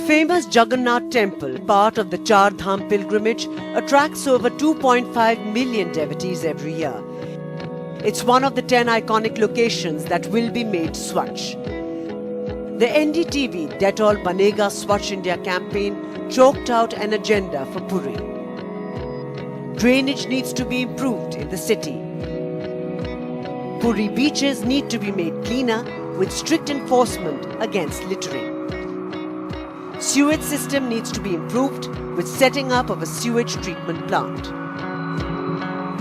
famous Jagannath Temple, part of the Char Dham pilgrimage, attracts over 2.5 million devotees every year. It's one of the 10 iconic locations that will be made Swachh. The NDTV Dettol Banega Swachh India campaign chalked out an agenda for Puri. Drainage needs to be improved in the city. Puri beaches need to be made cleaner with strict enforcement against littering. Sewage system needs to be improved with setting up of a sewage treatment plant.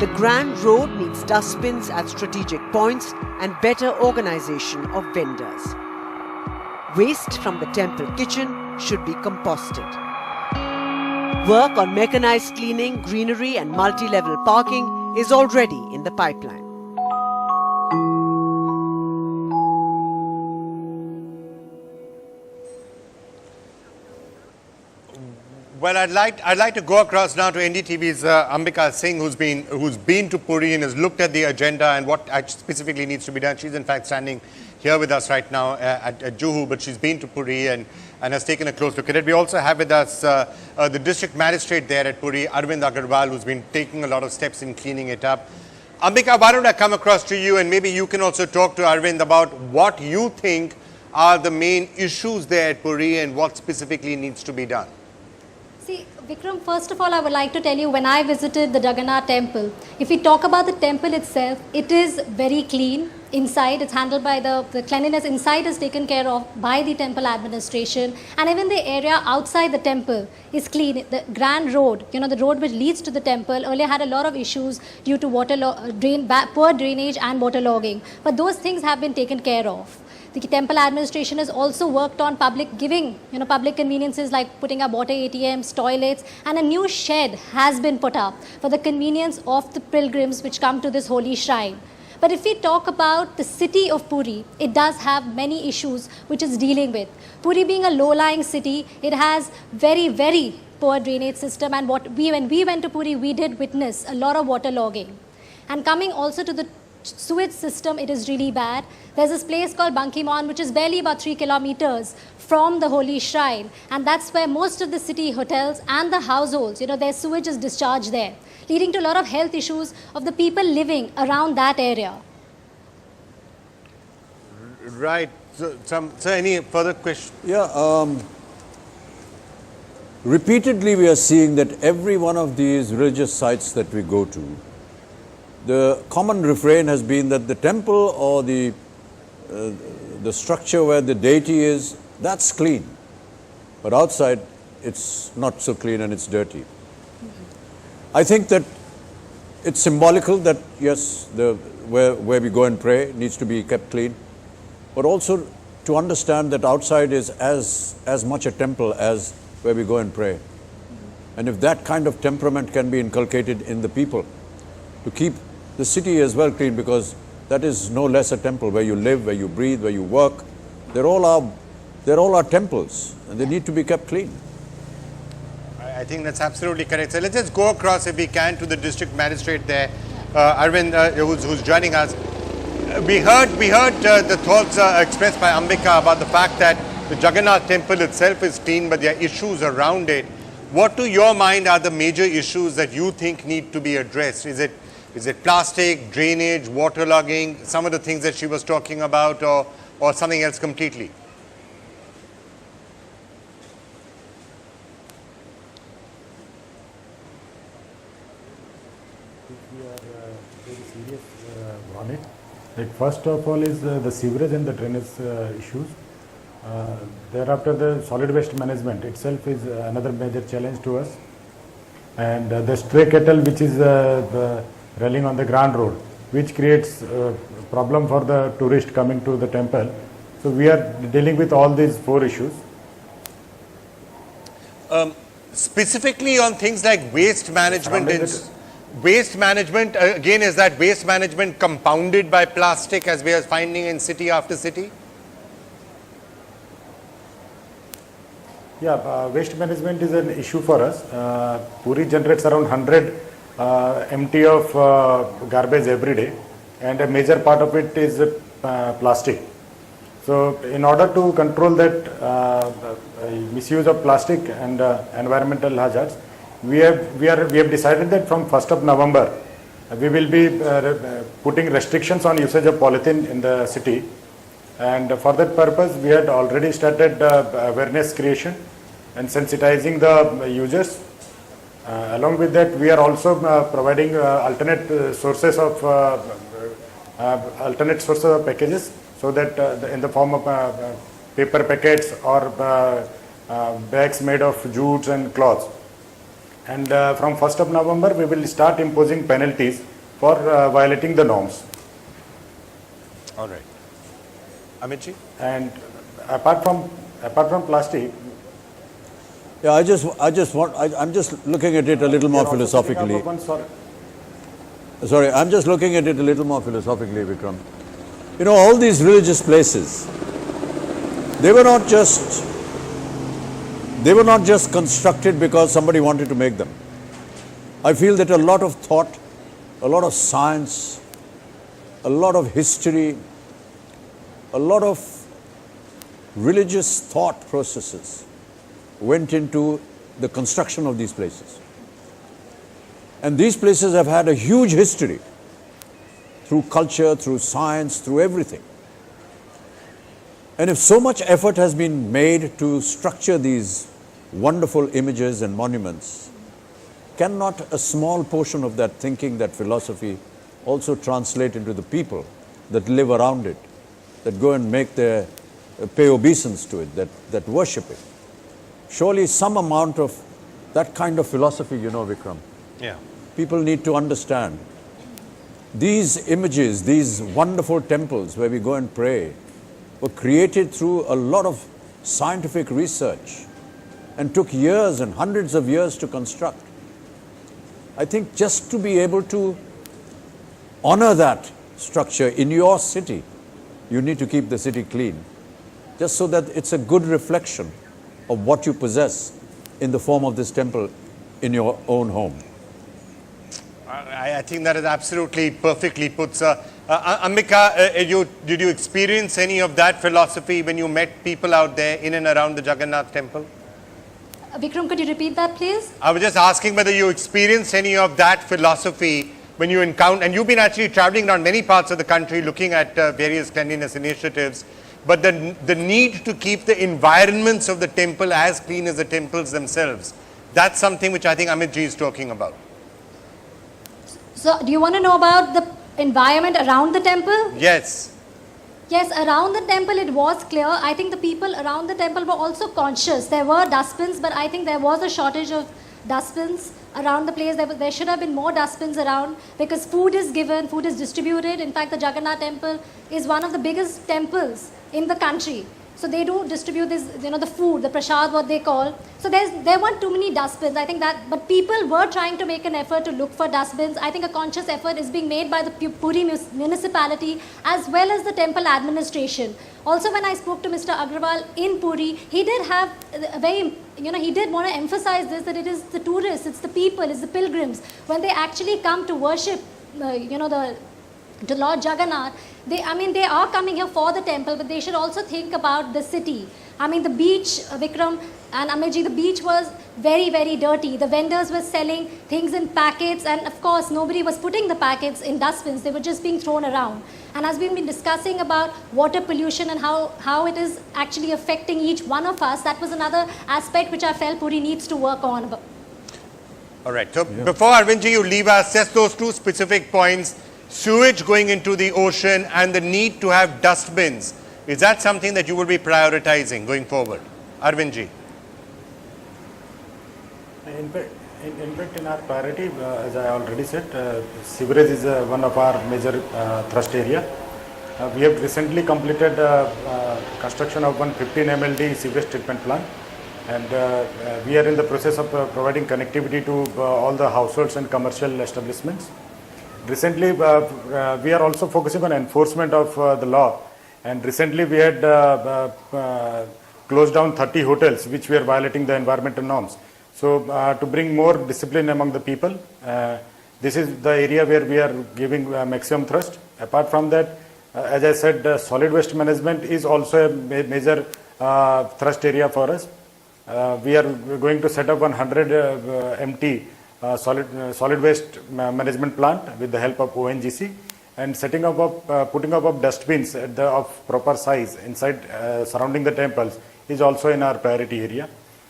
The Grand Road needs dustbins at strategic points and better organization of vendors. Waste from the temple kitchen should be composted. Work on mechanized cleaning, greenery and multi-level parking is already in the pipeline. Well, I'd like to go across now to NDTV's Ambika Singh, who's been to Puri and has looked at the agenda and what specifically needs to be done. She's in fact standing here with us right now at Juhu, but she's been to Puri and has taken a close look at it. We also have with us the district magistrate there at Puri, Aravind Agrawal, who's been taking a lot of steps in cleaning it up. Ambika, why don't I come across to you and maybe you can also talk to Aravind about what you think are the main issues there at Puri and what specifically needs to be done. See, Vikram, first of all, I would like to tell you, when I visited the Jagannath Temple, if we talk about the temple itself, it is very clean inside. It's handled by the cleanliness inside is taken care of by the temple administration, and even the area outside the temple is clean. The Grand Road, the road which leads to the temple, earlier had a lot of issues due to poor drainage and waterlogging, but those things have been taken care of. The temple administration has also worked on public conveniences like putting up water ATMs, toilets, and a new shed has been put up for the convenience of the pilgrims which come to this holy shrine. But if we talk about the city of Puri, it does have many issues which it's dealing with. Puri being a low-lying city, it has very, very poor drainage system, and when we went to Puri, we did witness a lot of waterlogging. And coming also to the sewage system, it is really bad. There's this place called Bankimon, which is barely about 3 kilometers from the holy shrine, and that's where most of the city hotels and the households, their sewage is discharged there, leading to a lot of health issues of the people living around that area. Right. So any further questions? Yeah. Repeatedly we are seeing that every one of these religious sites that we go to, the common refrain has been that the temple or the structure where the deity is, that's clean. But outside, it's not so clean and it's dirty. I think that it's symbolical that, yes, where we go and pray needs to be kept clean. But also to understand that outside is as much a temple as where we go and pray. And if that kind of temperament can be inculcated in the people, to keep the city as well clean, because that is no less a temple where you live, where you breathe, where you work. They're all our temples, and they need to be kept clean. I think that's absolutely correct. So let's just go across, if we can, to the district magistrate there, Aravind, who's joining us. We heard the thoughts expressed by Ambika about the fact that the Jagannath Temple itself is clean, but there are issues around it. What, to your mind, are the major issues that you think need to be addressed? Is it plastic, drainage, waterlogging, some of the things that she was talking about, or something else completely? If we are very serious on it, like first of all is the sewerage and the drainage issues. Thereafter, the solid waste management itself is another major challenge to us. And the stray cattle which is rallying on the Grand Road, which creates problem for the tourist coming to the temple. So we are dealing with all these 4 issues. Specifically on things like waste management, again, is that waste management compounded by plastic as we are finding in city after city? Yeah, waste management is an issue for us. Puri generates around 100 MT of garbage every day, and a major part of it is plastic. So in order to control that misuse of plastic and environmental hazards, we have decided that from 1st of November, we will be putting restrictions on usage of polythene in the city. And for that purpose, we had already started awareness creation and sensitizing the users. Along with that, we are also providing alternate sources of packages, so that in the form of paper packets or bags made of jutes and cloths. And from 1st of November, we will start imposing penalties for violating the norms. All right. Amitji? And apart from plastic, Yeah, I'm just looking at it a little more philosophically. Sorry, I'm just looking at it a little more philosophically, Vikram. You know, all these religious places, they were not just constructed because somebody wanted to make them. I feel that a lot of thought, a lot of science, a lot of history, a lot of religious thought processes went into the construction of these places. And these places have had a huge history through culture, through science, through everything. And if so much effort has been made to structure these wonderful images and monuments, cannot a small portion of that thinking, that philosophy, also translate into the people that live around it, that go and pay obeisance to it, that worship it? Surely some amount of that kind of philosophy, you know, Vikram, Yeah. people need to understand. These images, these wonderful temples where we go and pray, were created through a lot of scientific research and took years and hundreds of years to construct. I think just to be able to honor that structure in your city, you need to keep the city clean, just so that it's a good reflection of what you possess in the form of this temple in your own home. I think that is absolutely perfectly put, sir. Ambika, did you experience any of that philosophy when you met people out there in and around the Jagannath Temple? Vikram, could you repeat that, please? I was just asking whether you experienced any of that philosophy when you encounter, and you've been actually traveling around many parts of the country looking at various cleanliness initiatives, but the need to keep the environments of the temple as clean as the temples themselves, that's something which I think Amitji is talking about. So, do you want to know about the environment around the temple? Yes. Yes, around the temple it was clear. I think the people around the temple were also conscious. There were dustbins, but I think there was a shortage of dustbins around the place. There should have been more dustbins around, because food is given, food is distributed. In fact, the Jagannath Temple is one of the biggest temples in the country. So they do distribute this, the food, the prasad, what they call. So there weren't too many dustbins. I think that, but people were trying to make an effort to look for dustbins. I think a conscious effort is being made by the Puri municipality as well as the temple administration. Also, when I spoke to Mr. Agrawal in Puri, he did have a very, he did want to emphasize this, that it is the tourists, it's the people, it's the pilgrims. When they actually come to worship, the Lord Jagannath, they are coming here for the temple, but they should also think about the city. I mean, the beach, Vikram and Amitji, the beach was very, very dirty. The vendors were selling things in packets, and of course, nobody was putting the packets in dustbins. They were just being thrown around. And as we've been discussing about water pollution and how it is actually affecting each one of us, that was another aspect which I felt Puri needs to work on. All right. So before Arvindji, you leave us, just those two specific points. Sewage going into the ocean and the need to have dustbins. Is that something that you will be prioritizing going forward? Arvindji. In fact, in our priority, as I already said, sewerage is one of our major thrust area. We have recently completed construction of 115 MLD sewage treatment plant, and we are in the process of providing connectivity to all the households and commercial establishments. Recently, we are also focusing on enforcement of the law, and recently we had closed down 30 hotels which were violating the environmental norms. So to bring more discipline among the people, this is the area where we are giving maximum thrust. Apart from that, As I said, solid waste management is also a major thrust area for us. We are going to set up 100 MT solid waste management plant with the help of ONGC, and putting up of dustbins of proper size inside surrounding the temples is also in our priority area.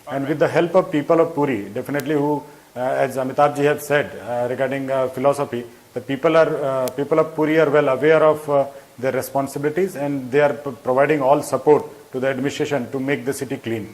And with the help of people of Puri, definitely who, as Amitabh ji have said regarding philosophy, the people of Puri are well aware of their responsibilities, and they are providing all support to the administration to make the city clean.